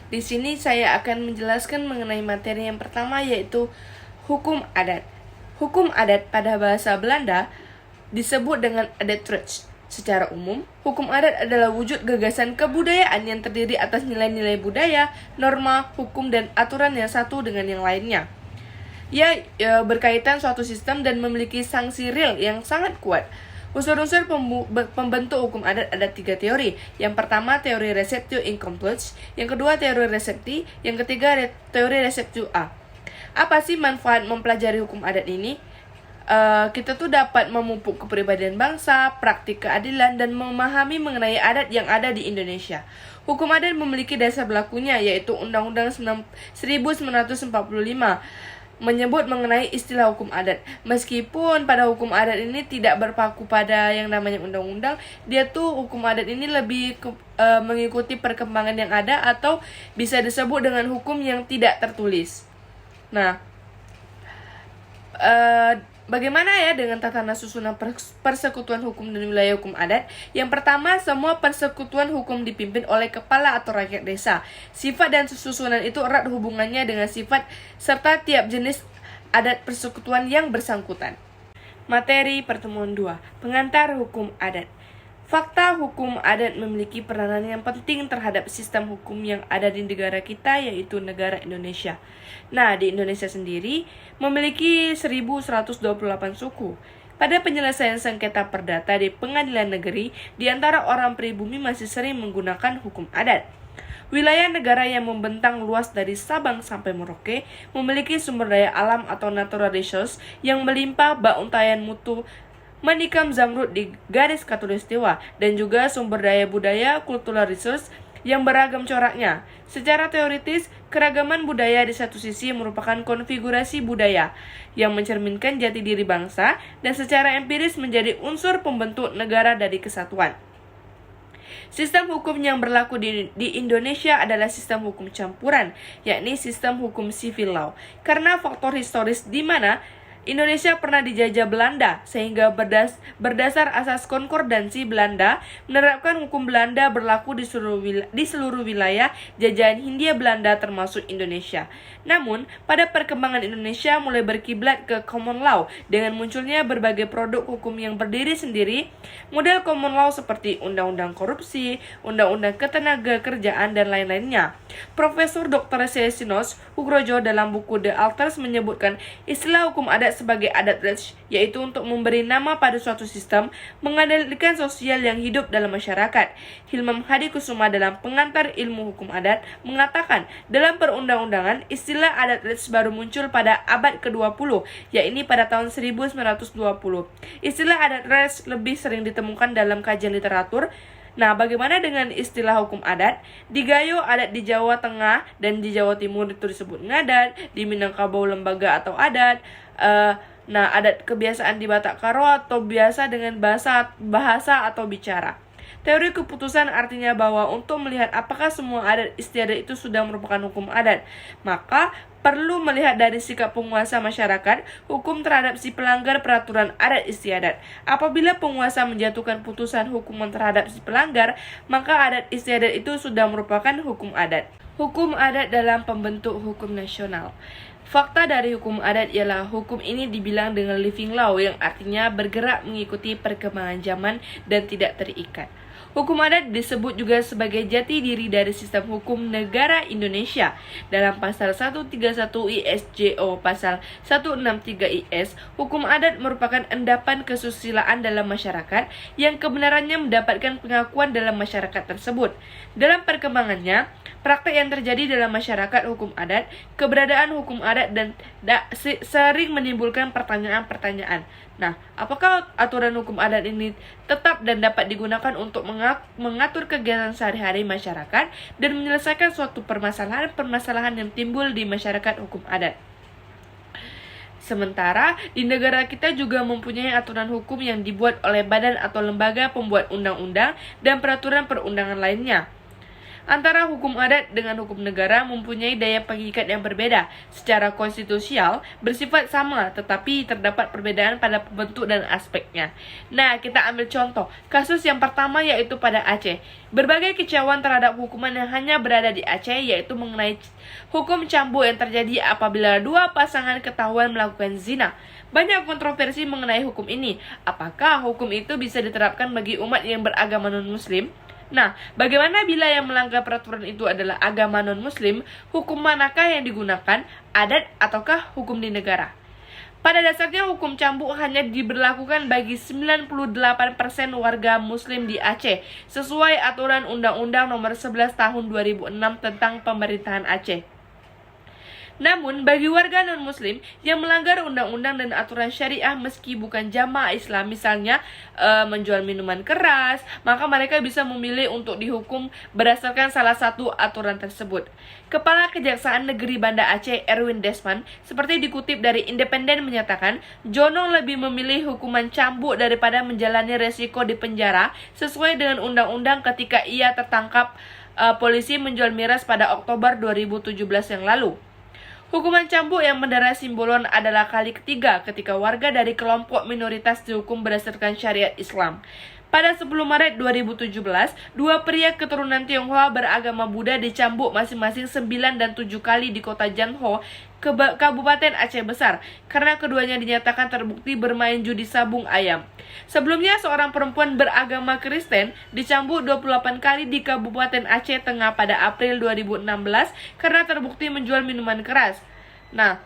Di sini saya akan menjelaskan mengenai materi yang pertama, yaitu hukum adat. Hukum adat pada bahasa Belanda disebut dengan adatrecht. Secara umum, hukum adat adalah wujud gagasan kebudayaan yang terdiri atas nilai-nilai budaya, norma, hukum, dan aturan yang satu dengan yang lainnya. Ia berkaitan suatu sistem dan memiliki sanksi real yang sangat kuat. Unsur-unsur pembentuk hukum adat ada 3 teori. Yang pertama, teori receptio incomplete. Yang kedua, teori recepti. Yang ketiga, teori receptio A. Apa sih manfaat mempelajari hukum adat ini? Kita tuh dapat memupuk kepribadian bangsa, praktik keadilan, dan memahami mengenai adat yang ada di Indonesia. Hukum adat memiliki dasar berlakunya, yaitu Undang-Undang 1945 menyebut mengenai istilah hukum adat. Meskipun pada hukum adat ini tidak berpaku pada yang namanya undang-undang, dia tuh hukum adat ini lebih mengikuti perkembangan yang ada, atau bisa disebut dengan hukum yang tidak tertulis. Nah, bagaimana ya dengan tatanan susunan persekutuan hukum dan wilayah hukum adat? Yang pertama, semua persekutuan hukum dipimpin oleh kepala atau rakyat desa. Sifat dan susunan itu erat hubungannya dengan sifat serta tiap jenis adat persekutuan yang bersangkutan. Materi pertemuan 2, pengantar hukum adat. Fakta hukum adat memiliki peranan yang penting terhadap sistem hukum yang ada di negara kita, yaitu negara Indonesia. Nah, di Indonesia sendiri memiliki 1128 suku. Pada penyelesaian sengketa perdata di pengadilan negeri, di antara orang pribumi masih sering menggunakan hukum adat. Wilayah negara yang membentang luas dari Sabang sampai Merauke memiliki sumber daya alam atau natural resource yang melimpah, bak untayan mutu, menikam zamrud di garis khatulistiwa, dan juga sumber daya budaya cultural resource yang beragam coraknya. Secara teoritis, keragaman budaya di satu sisi merupakan konfigurasi budaya yang mencerminkan jati diri bangsa, dan secara empiris menjadi unsur pembentuk negara dari kesatuan. Sistem hukum yang berlaku di Indonesia adalah sistem hukum campuran, yakni sistem hukum civil law. Karena faktor historis di mana Indonesia pernah dijajah Belanda, sehingga berdasar asas konkordansi Belanda menerapkan hukum Belanda berlaku di seluruh wilayah jajahan Hindia Belanda termasuk Indonesia. Namun, pada perkembangan Indonesia mulai berkiblat ke common law dengan munculnya berbagai produk hukum yang berdiri sendiri. Model common law seperti undang-undang korupsi, undang-undang ketenagakerjaan, dan lain-lainnya. Profesor Dr. Sesinos Hugrojo dalam buku The Alters menyebutkan istilah hukum adat sebagai adatrecht, yaitu untuk memberi nama pada suatu sistem mengendalikan sosial yang hidup dalam masyarakat. Hilmam Hadikusuma dalam Pengantar Ilmu Hukum Adat mengatakan, dalam perundang-undangan istilah adatrecht baru muncul pada abad ke-20, yakni pada tahun 1920. Istilah adatrecht lebih sering ditemukan dalam kajian literatur. Nah, bagaimana dengan istilah hukum adat? Di Gayo, adat di Jawa Tengah dan di Jawa Timur itu disebut ngadat, di Minangkabau lembaga atau adat. Adat kebiasaan di Batak Karo atau biasa dengan bahasa atau bicara. Teori keputusan artinya bahwa untuk melihat apakah semua adat istiadat itu sudah merupakan hukum adat, maka perlu melihat dari sikap penguasa masyarakat hukum terhadap si pelanggar peraturan adat istiadat. Apabila penguasa menjatuhkan putusan hukuman terhadap si pelanggar, maka adat istiadat itu sudah merupakan hukum adat. Hukum adat dalam pembentuk hukum nasional. Fakta dari hukum adat ialah hukum ini dibilang dengan living law, yang artinya bergerak mengikuti perkembangan zaman dan tidak terikat. Hukum adat disebut juga sebagai jati diri dari sistem hukum negara Indonesia. Dalam pasal 131 ISJO pasal 163 IS, hukum adat merupakan endapan kesusilaan dalam masyarakat yang kebenarannya mendapatkan pengakuan dalam masyarakat tersebut. Dalam perkembangannya, praktek yang terjadi dalam masyarakat hukum adat, keberadaan hukum adat dan sering menimbulkan pertanyaan-pertanyaan. Nah, apakah aturan hukum adat ini tetap dan dapat digunakan untuk mengatur kegiatan sehari-hari masyarakat dan menyelesaikan suatu permasalahan yang timbul di masyarakat hukum adat? Sementara di negara kita juga mempunyai aturan hukum yang dibuat oleh badan atau lembaga pembuat undang-undang dan peraturan perundangan lainnya. Antara hukum adat dengan hukum negara mempunyai daya pengikat yang berbeda. Secara konstitusional bersifat sama, tetapi terdapat perbedaan pada bentuk dan aspeknya. Nah, kita ambil contoh. Kasus yang pertama yaitu pada Aceh. Berbagai kecewaan terhadap hukuman yang hanya berada di Aceh, yaitu mengenai hukum cambuk yang terjadi apabila dua pasangan ketahuan melakukan zina. Banyak kontroversi mengenai hukum ini. Apakah hukum itu bisa diterapkan bagi umat yang beragama non-muslim? Nah, bagaimana bila yang melanggar peraturan itu adalah agama non-muslim? Hukum manakah yang digunakan? Adat ataukah hukum di negara? Pada dasarnya hukum cambuk hanya diberlakukan bagi 98% warga muslim di Aceh, sesuai aturan Undang-Undang Nomor 11 Tahun 2006 tentang Pemerintahan Aceh. Namun, bagi warga non-muslim yang melanggar undang-undang dan aturan syariah meski bukan jamaah Islam, misalnya menjual minuman keras, maka mereka bisa memilih untuk dihukum berdasarkan salah satu aturan tersebut. Kepala Kejaksaan Negeri Banda Aceh, Erwin Desman, seperti dikutip dari Independen menyatakan, Jono lebih memilih hukuman cambuk daripada menjalani resiko di penjara sesuai dengan undang-undang ketika ia tertangkap polisi menjual miras pada Oktober 2017 yang lalu. Hukuman cambuk yang mendera Simbolon adalah kali ketiga ketika warga dari kelompok minoritas dihukum berdasarkan syariat Islam. Pada 10 Maret 2017, dua pria keturunan Tionghoa beragama Buddha dicambuk masing-masing 9 dan 7 kali di kota Janho, Kabupaten Aceh Besar, karena keduanya dinyatakan terbukti bermain judi sabung ayam. Sebelumnya, seorang perempuan beragama Kristen dicambuk 28 kali di Kabupaten Aceh Tengah pada April 2016 karena terbukti menjual minuman keras. Nah,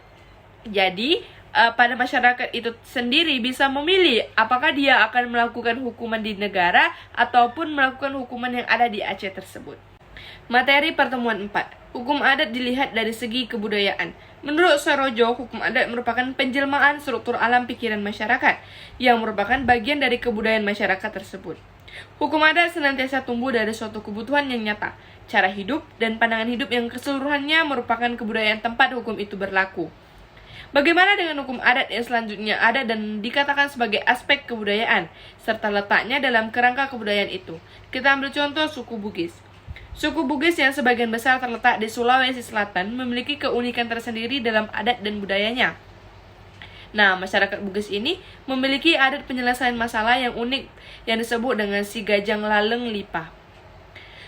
jadi pada masyarakat itu sendiri bisa memilih apakah dia akan melakukan hukuman di negara ataupun melakukan hukuman yang ada di Aceh tersebut. Materi pertemuan 4. Hukum adat dilihat dari segi kebudayaan. Menurut Sarojo, hukum adat merupakan penjelmaan struktur alam pikiran masyarakat yang merupakan bagian dari kebudayaan masyarakat tersebut. Hukum adat senantiasa tumbuh dari suatu kebutuhan yang nyata, cara hidup dan pandangan hidup yang keseluruhannya merupakan kebudayaan tempat hukum itu berlaku. Bagaimana dengan hukum adat yang selanjutnya ada dan dikatakan sebagai aspek kebudayaan, serta letaknya dalam kerangka kebudayaan itu? Kita ambil contoh suku Bugis. Suku Bugis yang sebagian besar terletak di Sulawesi Selatan memiliki keunikan tersendiri dalam adat dan budayanya. Nah, masyarakat Bugis ini memiliki adat penyelesaian masalah yang unik yang disebut dengan si gajang laleng lipah.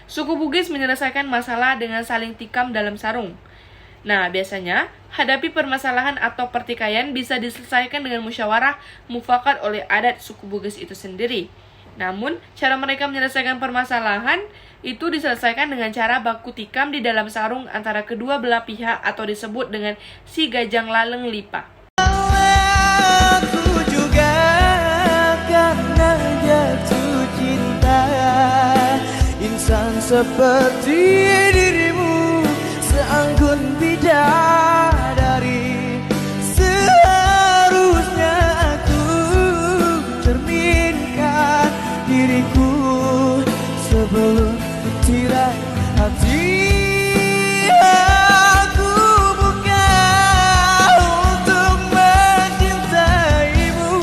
Suku Bugis menyelesaikan masalah dengan saling tikam dalam sarung. Nah, biasanya, hadapi permasalahan atau pertikaian bisa diselesaikan dengan musyawarah mufakat oleh adat suku Bugis itu sendiri. Namun, cara mereka menyelesaikan permasalahan itu diselesaikan dengan cara baku tikam di dalam sarung antara kedua belah pihak atau disebut dengan si gajang laleng lipah. Aku juga karena jatuh cinta insan seperti dirimu, seanggun bidadari. Seharusnya aku cerminkan diriku sebelum tirai hati. Aku bukan untuk mencintaimu.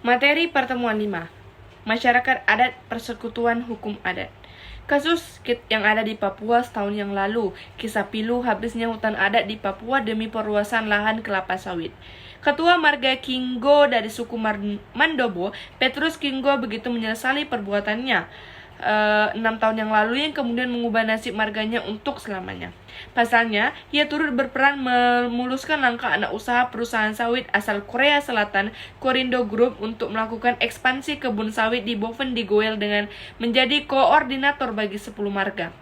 Materi pertemuan 5. Masyarakat adat persekutuan hukum adat. Kasus yang ada di Papua setahun yang lalu, kisah pilu habisnya hutan adat di Papua demi perluasan lahan kelapa sawit. Ketua marga Kinggo dari suku Mandobo, Petrus Kinggo begitu menyesali perbuatannya 6 tahun yang lalu yang kemudian mengubah nasib marganya untuk selamanya. Pasalnya, ia turut berperan memuluskan langkah anak usaha perusahaan sawit asal Korea Selatan, Korindo Group, untuk melakukan ekspansi kebun sawit di Boven di Goel dengan menjadi koordinator bagi 10 marga.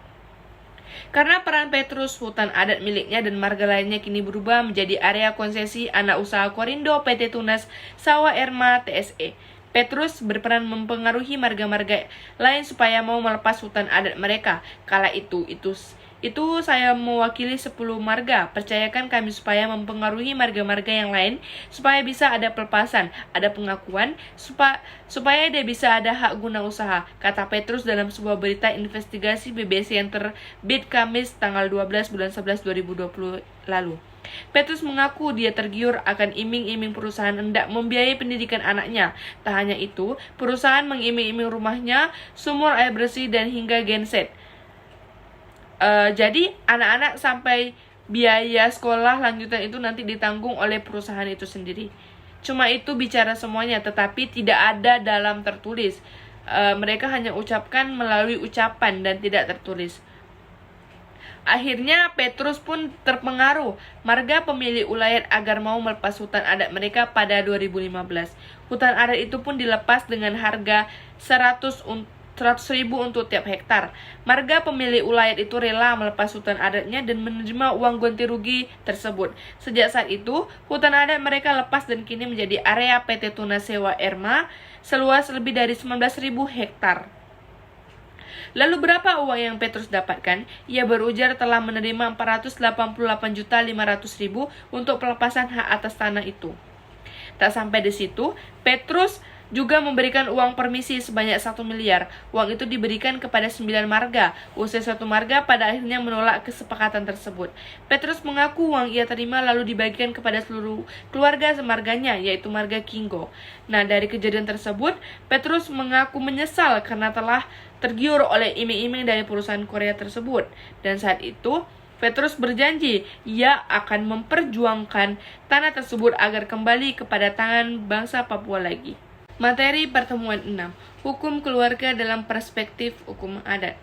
Karena peran Petrus, hutan adat miliknya dan marga lainnya kini berubah menjadi area konsesi anak usaha Korindo PT Tunas Sawah Erma TSE. Petrus berperan mempengaruhi marga-marga lain supaya mau melepas hutan adat mereka. Kala itu saya mewakili 10 marga. Percayakan kami supaya mempengaruhi marga-marga yang lain supaya bisa ada pelepasan, ada pengakuan, supaya dia bisa ada hak guna usaha, kata Petrus dalam sebuah berita investigasi BBC yang terbit Kamis tanggal 12 bulan 11 2020 lalu. Petrus mengaku dia tergiur akan iming-iming perusahaan hendak membiayai pendidikan anaknya. Tak hanya itu, perusahaan mengiming-iming rumahnya, sumur air bersih, dan hingga genset. Jadi anak-anak sampai biaya sekolah lanjutan itu nanti ditanggung oleh perusahaan itu sendiri. Cuma itu bicara semuanya, tetapi tidak ada dalam tertulis. Mereka hanya ucapkan melalui ucapan dan tidak tertulis. Akhirnya Petrus pun terpengaruh marga pemilik ulayat agar mau melepas hutan adat mereka pada 2015. Hutan adat itu pun dilepas dengan harga 100.000 untuk tiap hektar. Marga pemilik ulayat itu rela melepas hutan adatnya dan menerima uang ganti rugi tersebut. Sejak saat itu, hutan adat mereka lepas dan kini menjadi area PT Tuna Sewa Erma seluas lebih dari 19.000 hektar. Lalu berapa uang yang Petrus dapatkan? Ia berujar telah menerima 488.500.000 untuk pelepasan hak atas tanah itu. Tak sampai di situ, Petrus juga memberikan uang permisi sebanyak 1 miliar. Uang itu diberikan kepada 9 marga. Usai 1 marga pada akhirnya menolak kesepakatan tersebut. Petrus mengaku uang ia terima lalu dibagikan kepada seluruh keluarga semarganya, yaitu marga Kingo. Nah, dari kejadian tersebut, Petrus mengaku menyesal karena telah tergiur oleh iming-iming dari perusahaan Korea tersebut. Dan saat itu, Petrus berjanji ia akan memperjuangkan tanah tersebut agar kembali kepada tangan bangsa Papua lagi. Materi pertemuan 6. Hukum keluarga dalam perspektif hukum adat.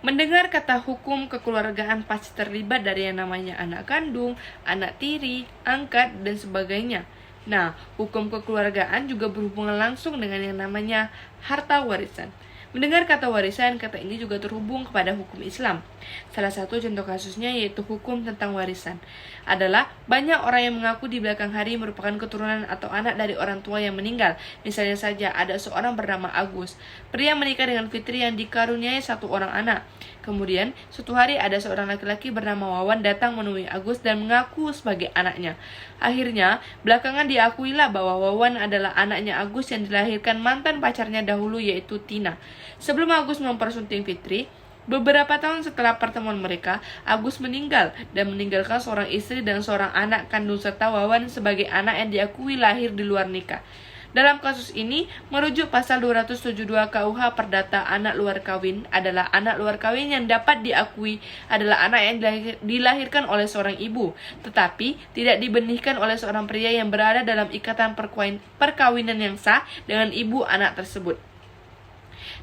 Mendengar kata hukum kekeluargaan pasti terlibat dari yang namanya anak kandung, anak tiri, angkat, dan sebagainya. Nah, hukum kekeluargaan juga berhubungan langsung dengan yang namanya harta warisan. Mendengar kata warisan, kata ini juga terhubung kepada hukum Islam. Salah satu contoh kasusnya yaitu hukum tentang warisan adalah banyak orang yang mengaku di belakang hari merupakan keturunan atau anak dari orang tua yang meninggal. Misalnya saja ada seorang bernama Agus. Pria menikah dengan Fitri yang dikaruniai 1 orang anak. Kemudian, suatu hari ada seorang laki-laki bernama Wawan datang menemui Agus dan mengaku sebagai anaknya. Akhirnya, belakangan diakuilah bahwa Wawan adalah anaknya Agus yang dilahirkan mantan pacarnya dahulu yaitu Tina. Sebelum Agus mempersunting Fitri, beberapa tahun setelah pertemuan mereka, Agus meninggal dan meninggalkan seorang istri dan seorang anak kandung serta Wawan sebagai anak yang diakui lahir di luar nikah. Dalam kasus ini, merujuk pasal 272 KUH Perdata, anak luar kawin adalah anak luar kawin yang dapat diakui adalah anak yang dilahirkan oleh seorang ibu, tetapi tidak dibenihkan oleh seorang pria yang berada dalam ikatan perkawinan yang sah dengan ibu anak tersebut,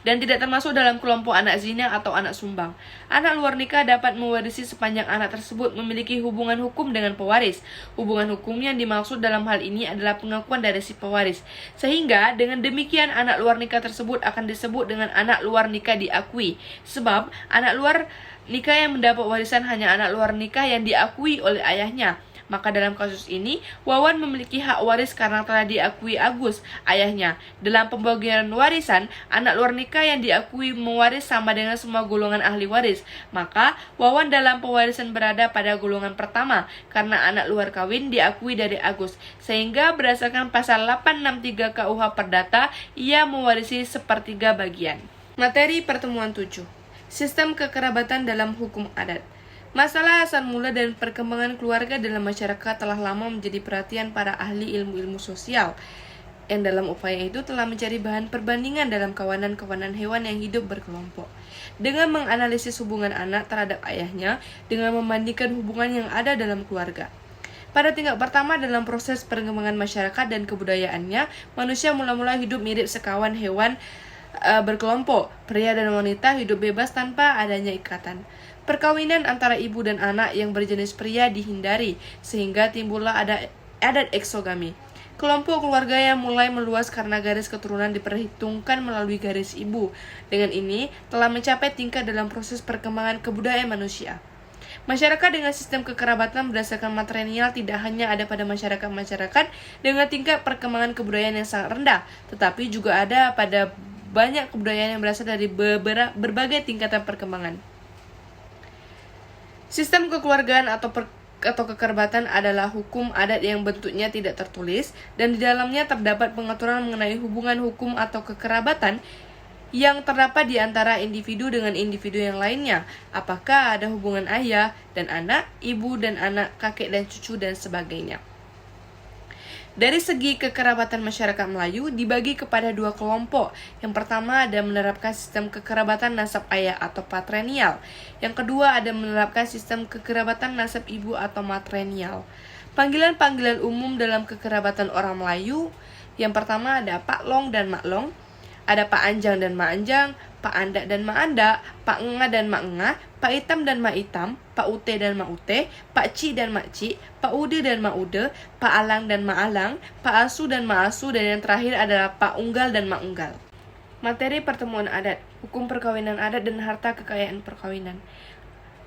dan tidak termasuk dalam kelompok anak zina atau anak sumbang. Anak luar nikah dapat mewarisi sepanjang anak tersebut memiliki hubungan hukum dengan pewaris. Hubungan hukum yang dimaksud dalam hal ini adalah pengakuan dari si pewaris. Sehingga dengan demikian anak luar nikah tersebut akan disebut dengan anak luar nikah diakui. Sebab anak luar nikah yang mendapat warisan hanya anak luar nikah yang diakui oleh ayahnya. Maka dalam kasus ini, Wawan memiliki hak waris karena telah diakui Agus, ayahnya. Dalam pembagian warisan, anak luar nikah yang diakui mewaris sama dengan semua golongan ahli waris. Maka, Wawan dalam pewarisan berada pada golongan pertama, karena anak luar kawin diakui dari Agus. Sehingga berdasarkan pasal 863 KUH Perdata, ia mewarisi sepertiga bagian. Materi pertemuan 7. Sistem kekerabatan dalam hukum adat. Masalah asal mula dan perkembangan keluarga dalam masyarakat telah lama menjadi perhatian para ahli ilmu-ilmu sosial, yang dalam upaya itu telah mencari bahan perbandingan dalam kawanan-kawanan hewan yang hidup berkelompok. Dengan menganalisis hubungan anak terhadap ayahnya, dengan membandingkan hubungan yang ada dalam keluarga. Pada tingkat pertama dalam proses perkembangan masyarakat dan kebudayaannya, manusia mula-mula hidup mirip sekawan hewan berkelompok. Pria dan wanita hidup bebas tanpa adanya ikatan. Perkawinan antara ibu dan anak yang berjenis pria dihindari, sehingga timbullah adat eksogami. Kelompok keluarga yang mulai meluas karena garis keturunan diperhitungkan melalui garis ibu. Dengan ini, telah mencapai tingkat dalam proses perkembangan kebudayaan manusia. Masyarakat dengan sistem kekerabatan berdasarkan matrilineal tidak hanya ada pada masyarakat-masyarakat dengan tingkat perkembangan kebudayaan yang sangat rendah, tetapi juga ada pada banyak kebudayaan yang berasal dari berbagai tingkatan perkembangan. Sistem kekeluargaan atau kekerabatan adalah hukum adat yang bentuknya tidak tertulis dan di dalamnya terdapat pengaturan mengenai hubungan hukum atau kekerabatan yang terdapat di antara individu dengan individu yang lainnya. Apakah ada hubungan ayah dan anak, ibu dan anak, kakek dan cucu, dan sebagainya. Dari segi kekerabatan masyarakat Melayu dibagi kepada dua kelompok. Yang pertama ada menerapkan sistem kekerabatan nasab ayah atau patrilineal. Yang kedua ada menerapkan sistem kekerabatan nasab ibu atau matrilineal. Panggilan-panggilan umum dalam kekerabatan orang Melayu. Yang pertama ada Pak Long dan Mak Long. Ada Pak Anjang dan Mak Anjang, Pak Andak dan Mak Andak, Pak Engah dan Mak Engah, Pak Itam dan Mak Itam, Pak Ute dan Mak Ute, Pak Cik dan Mak Cik, Pak Ude dan Mak Ude, Pak Alang dan Mak Alang, Pak Asu dan Mak Asu, dan yang terakhir adalah Pak Unggal dan Mak Unggal. Materi pertemuan adat, hukum perkawinan adat dan harta kekayaan perkawinan.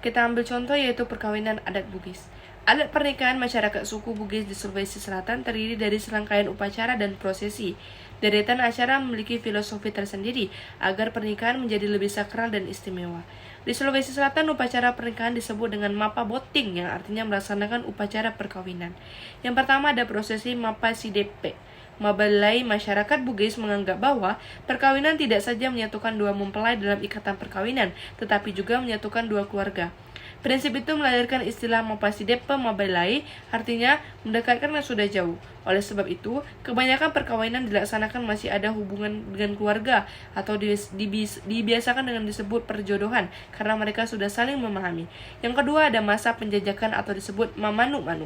Kita ambil contoh yaitu perkawinan adat Bugis. Adat pernikahan masyarakat suku Bugis di Sulawesi Selatan terdiri dari serangkaian upacara dan prosesi. Deretan acara memiliki filosofi tersendiri agar pernikahan menjadi lebih sakral dan istimewa. Di Sulawesi Selatan, upacara pernikahan disebut dengan Mapa Boting yang artinya melaksanakan upacara perkawinan. Yang pertama ada prosesi Mapa Sidepe. Mabelai masyarakat Bugis menganggap bahwa perkawinan tidak saja menyatukan dua mempelai dalam ikatan perkawinan, tetapi juga menyatukan dua keluarga. Prinsip itu melahirkan istilah Mapasidepe Mabelai, artinya mendekatkan yang sudah jauh. Oleh sebab itu, kebanyakan perkawinan dilaksanakan masih ada hubungan dengan keluarga atau dibiasakan dengan disebut perjodohan karena mereka sudah saling memahami. Yang kedua ada masa penjajakan atau disebut Mamanu-manu.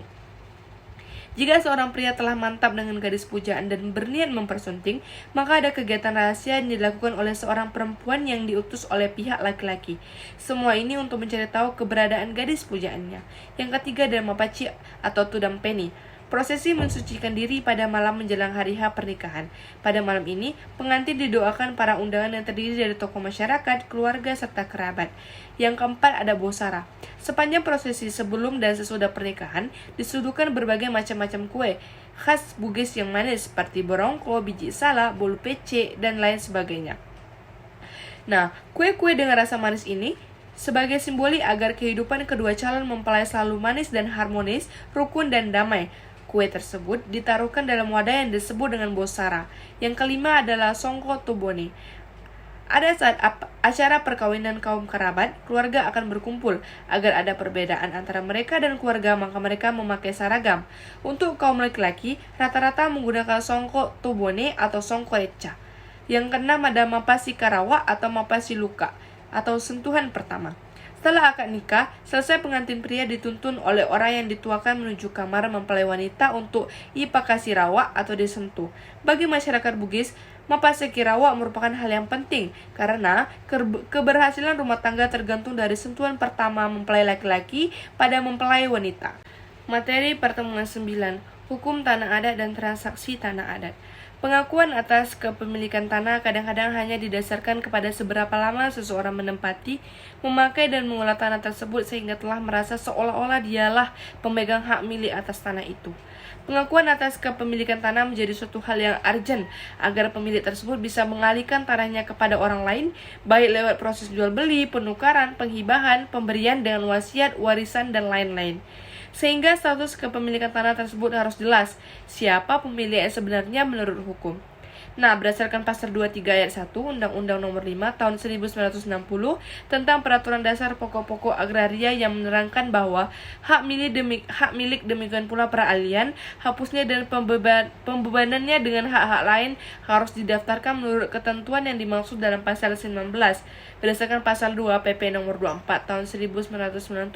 Jika seorang pria telah mantap dengan gadis pujaan dan berniat mempersunting, maka ada kegiatan rahasia yang dilakukan oleh seorang perempuan yang diutus oleh pihak laki-laki. Semua ini untuk mencari tahu keberadaan gadis pujaannya. Yang ketiga adalah mapaci atau tudang peni. Prosesi mensucikan diri pada malam menjelang hari H pernikahan. Pada malam ini, pengantin didoakan para undangan yang terdiri dari tokoh masyarakat, keluarga, serta kerabat. Yang keempat ada bosara. Sepanjang prosesi sebelum dan sesudah pernikahan, disuguhkan berbagai macam-macam kue khas Bugis yang manis seperti borongko, biji salak, bolu pece, dan lain sebagainya. Nah, kue-kue dengan rasa manis ini sebagai simbolik agar kehidupan kedua calon mempelai selalu manis dan harmonis, rukun dan damai. Kue tersebut ditaruhkan dalam wadah yang disebut dengan bosara. Yang kelima adalah songko tobone. Ada saat acara perkawinan kaum kerabat, keluarga akan berkumpul. Agar ada perbedaan antara mereka dan keluarga, maka mereka memakai seragam. Untuk kaum laki-laki, rata-rata menggunakan songko tobone atau songko eca. Yang keenam ada mapasi karawa atau mapasi luka, atau sentuhan pertama. Setelah akad nikah, selesai pengantin pria dituntun oleh orang yang dituakan menuju kamar mempelai wanita untuk ipakasi rawa atau disentuh. Bagi masyarakat Bugis, mapasi rawa merupakan hal yang penting karena keberhasilan rumah tangga tergantung dari sentuhan pertama mempelai laki-laki pada mempelai wanita. Materi pertemuan 9, hukum tanah adat dan transaksi tanah adat. Pengakuan atas kepemilikan tanah kadang-kadang hanya didasarkan kepada seberapa lama seseorang menempati, memakai dan mengolah tanah tersebut sehingga telah merasa seolah-olah dialah pemegang hak milik atas tanah itu. Pengakuan atas kepemilikan tanah menjadi suatu hal yang urgent agar pemilik tersebut bisa mengalihkan tanahnya kepada orang lain, baik lewat proses jual beli, penukaran, penghibahan, pemberian dengan wasiat, warisan, dan lain-lain. Sehingga status kepemilikan tanah tersebut harus jelas, siapa pemilik yang sebenarnya menurut hukum. Nah, berdasarkan pasal 23 ayat 1 Undang-Undang Nomor 5 Tahun 1960 tentang Peraturan Dasar Pokok-pokok Agraria yang menerangkan bahwa hak milik demikian pula peralihan, hapusnya dan pembebanannya dengan hak-hak lain harus didaftarkan menurut ketentuan yang dimaksud dalam pasal 19. Berdasarkan pasal 2 PP Nomor 24 Tahun 1997,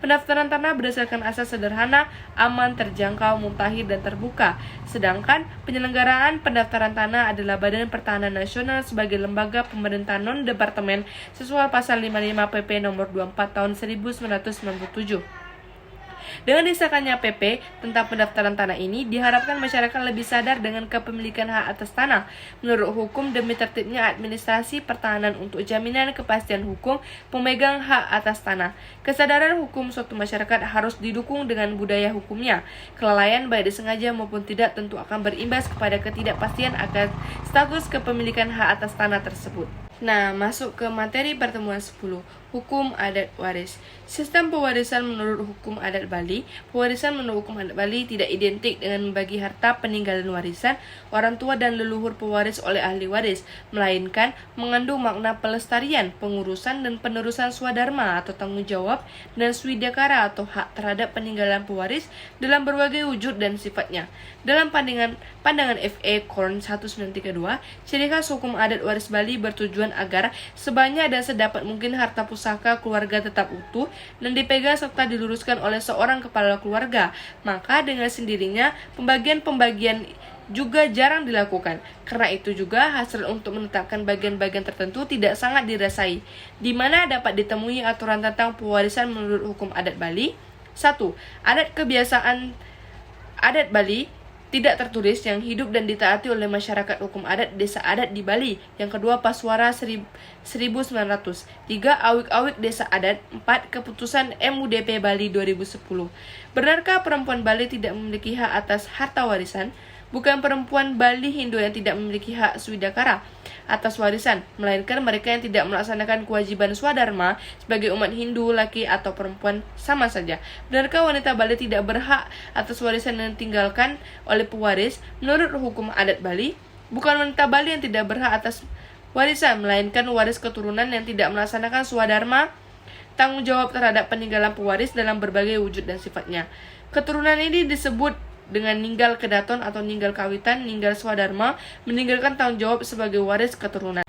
pendaftaran tanah berdasarkan asas sederhana, aman, terjangkau, mutakhir, dan terbuka. Sedangkan penyelenggaraan pendaftaran tanah adalah Badan Pertanahan Nasional sebagai lembaga pemerintah non-departemen sesuai pasal 55 PP Nomor 24 Tahun 1997. Dengan disahkannya PP tentang pendaftaran tanah ini, diharapkan masyarakat lebih sadar dengan kepemilikan hak atas tanah. Menurut hukum, demi tertibnya administrasi pertahanan untuk jaminan kepastian hukum pemegang hak atas tanah. Kesadaran hukum suatu masyarakat harus didukung dengan budaya hukumnya. Kelalaian baik disengaja maupun tidak tentu akan berimbas kepada ketidakpastian akan status kepemilikan hak atas tanah tersebut. Nah, masuk ke materi pertemuan 10, Hukum adat waris. Sistem pewarisan menurut hukum adat Bali. Pewarisan menurut hukum adat Bali tidak identik dengan membagi harta peninggalan warisan orang tua dan leluhur pewaris oleh ahli waris, melainkan mengandung makna pelestarian, pengurusan dan penerusan swadharma atau tanggung jawab dan swidakara atau hak terhadap peninggalan pewaris dalam berbagai wujud dan sifatnya. Dalam pandangan FA Korn 1932, ciri khas hukum adat waris Bali bertujuan agar sebanyak dan sedapat mungkin harta pusaka keluarga tetap utuh dan dipegang serta diluruskan oleh seorang kepala keluarga. Maka dengan sendirinya pembagian-pembagian juga jarang dilakukan. Karena itu juga hasil untuk menetapkan bagian-bagian tertentu tidak sangat dirasai. Di mana dapat ditemui aturan tentang pewarisan menurut hukum adat Bali? 1. Adat kebiasaan adat Bali tidak tertulis yang hidup dan ditaati oleh masyarakat hukum adat desa adat di Bali. Yang kedua, Paswara 1900. 3. Awik-awik desa adat. 4. Keputusan MUDP Bali 2010. Benarkah perempuan Bali tidak memiliki hak atas harta warisan? Bukan perempuan Bali Hindu yang tidak memiliki hak swidakara atas warisan, melainkan mereka yang tidak melaksanakan kewajiban swadharma sebagai umat Hindu, laki atau perempuan sama saja. Benarkah wanita Bali tidak berhak atas warisan yang ditinggalkan oleh pewaris? Menurut hukum adat Bali, bukan wanita Bali yang tidak berhak atas warisan, melainkan waris keturunan yang tidak melaksanakan swadharma, tanggung jawab terhadap peninggalan pewaris dalam berbagai wujud dan sifatnya. Keturunan ini disebut dengan ninggal kedaton atau ninggal kawitan, ninggal swadharma, meninggalkan tanggung jawab sebagai waris keturunan.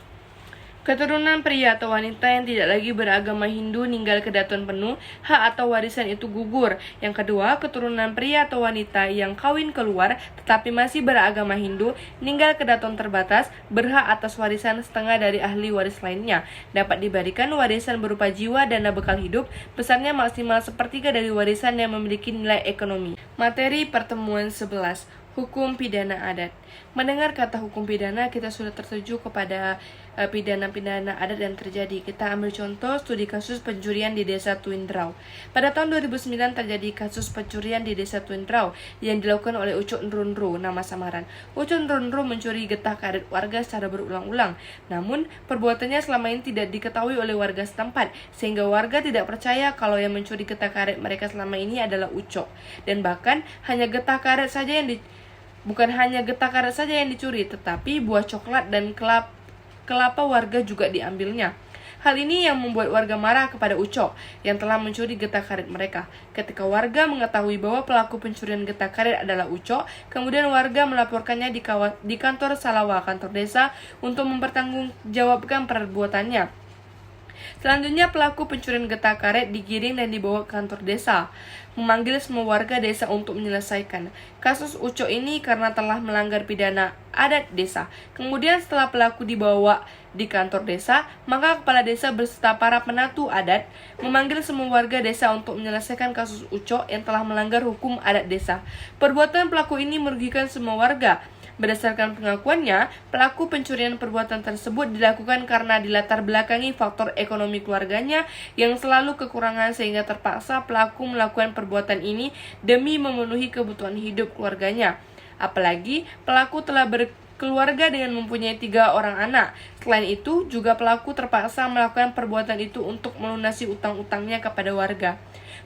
Keturunan pria atau wanita yang tidak lagi beragama Hindu ninggal kedaton penuh, hak atau warisan itu gugur. Yang kedua, keturunan pria atau wanita yang kawin keluar tetapi masih beragama Hindu ninggal kedaton terbatas, berhak atas warisan setengah dari ahli waris lainnya. Dapat diberikan warisan berupa jiwa, dana bekal hidup, besarnya maksimal sepertiga dari warisan yang memiliki nilai ekonomi. Materi pertemuan 11. Hukum pidana adat. Mendengar kata hukum pidana, kita sudah tertuju kepada pidana-pidana adat yang terjadi. Kita ambil contoh studi kasus pencurian di desa Tuindrau. Pada tahun 2009 terjadi kasus pencurian di desa Tuindrau yang dilakukan oleh Ucok Nrunru, nama samaran. Ucok Nrunru mencuri getah karet warga secara berulang-ulang. Namun, perbuatannya selama ini tidak diketahui oleh warga setempat, sehingga warga tidak percaya kalau yang mencuri getah karet mereka selama ini adalah Ucok. Dan bahkan hanya getah karet saja yang bukan hanya getah karet saja yang dicuri, tetapi buah coklat dan kelapa warga juga diambilnya. Hal ini yang membuat warga marah kepada Ucok yang telah mencuri getah karet mereka. Ketika warga mengetahui bahwa pelaku pencurian getah karet adalah Ucok, kemudian warga melaporkannya di kantor Salawa, kantor desa, untuk mempertanggungjawabkan perbuatannya. Selanjutnya, pelaku pencurian getah karet digiring dan dibawa ke kantor desa, memanggil semua warga desa untuk menyelesaikan kasus Ucok ini karena telah melanggar pidana adat desa. Kemudian setelah pelaku dibawa di kantor desa, maka kepala desa beserta para penatu adat memanggil semua warga desa untuk menyelesaikan kasus Ucok yang telah melanggar hukum adat desa. Perbuatan pelaku ini merugikan semua warga. Berdasarkan pengakuannya, pelaku pencurian perbuatan tersebut dilakukan karena dilatar belakangi faktor ekonomi keluarganya yang selalu kekurangan sehingga terpaksa pelaku melakukan perbuatan ini demi memenuhi kebutuhan hidup keluarganya. Apalagi pelaku telah berkeluarga dengan mempunyai 3 orang anak. Selain itu, juga pelaku terpaksa melakukan perbuatan itu untuk melunasi utang-utangnya kepada warga.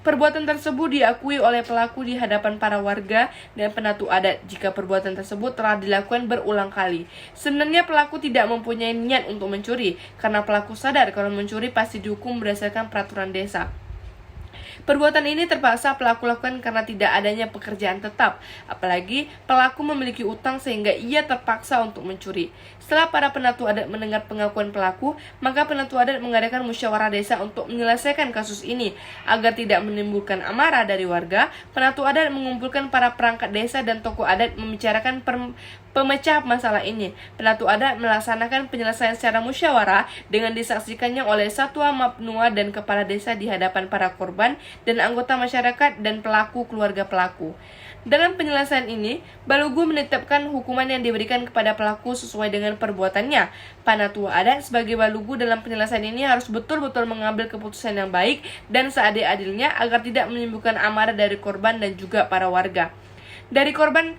Perbuatan tersebut diakui oleh pelaku di hadapan para warga dan penatu adat jika perbuatan tersebut telah dilakukan berulang kali. Sebenarnya pelaku tidak mempunyai niat untuk mencuri, karena pelaku sadar kalau mencuri pasti dihukum berdasarkan peraturan desa. Perbuatan ini terpaksa pelaku lakukan karena tidak adanya pekerjaan tetap, apalagi pelaku memiliki utang sehingga ia terpaksa untuk mencuri. Setelah para penatu adat mendengar pengakuan pelaku, maka penatu adat mengadakan musyawarah desa untuk menyelesaikan kasus ini. Agar tidak menimbulkan amarah dari warga, penatu adat mengumpulkan para perangkat desa dan tokoh adat membicarakan pemecah masalah ini. Penatu adat melaksanakan penyelesaian secara musyawarah dengan disaksikannya oleh Satwa Mapnua dan kepala desa di hadapan para korban dan anggota masyarakat dan pelaku keluarga pelaku. Dalam penyelesaian ini, Balugu menetapkan hukuman yang diberikan kepada pelaku sesuai dengan perbuatannya. Panatua adat sebagai Balugu dalam penyelesaian ini harus betul-betul mengambil keputusan yang baik dan seadil-adilnya agar tidak menimbulkan amarah dari korban dan juga para warga. Dari korban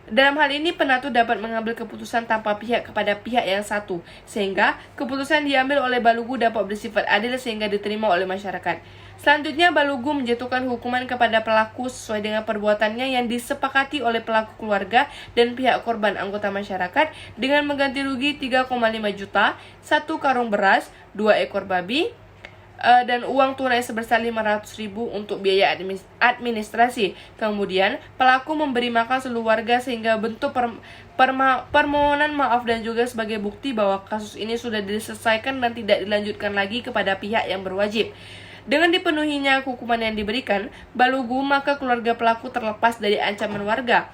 Dalam hal ini, penatu dapat mengambil keputusan tanpa pihak kepada pihak yang satu, sehingga keputusan diambil oleh Balugu dapat bersifat adil sehingga diterima oleh masyarakat. Selanjutnya, Balugu menjatuhkan hukuman kepada pelaku sesuai dengan perbuatannya yang disepakati oleh pelaku keluarga dan pihak korban anggota masyarakat dengan mengganti rugi 3,5 juta, 1 karung beras, 2 ekor babi, dan uang tunai sebesar 500.000 untuk biaya administrasi. Kemudian, pelaku memberi makan seluruh warga sehingga bentuk permohonan maaf dan juga sebagai bukti bahwa kasus ini sudah diselesaikan dan tidak dilanjutkan lagi kepada pihak yang berwajib. Dengan dipenuhinya hukuman yang diberikan Balugu, maka keluarga pelaku terlepas dari ancaman warga.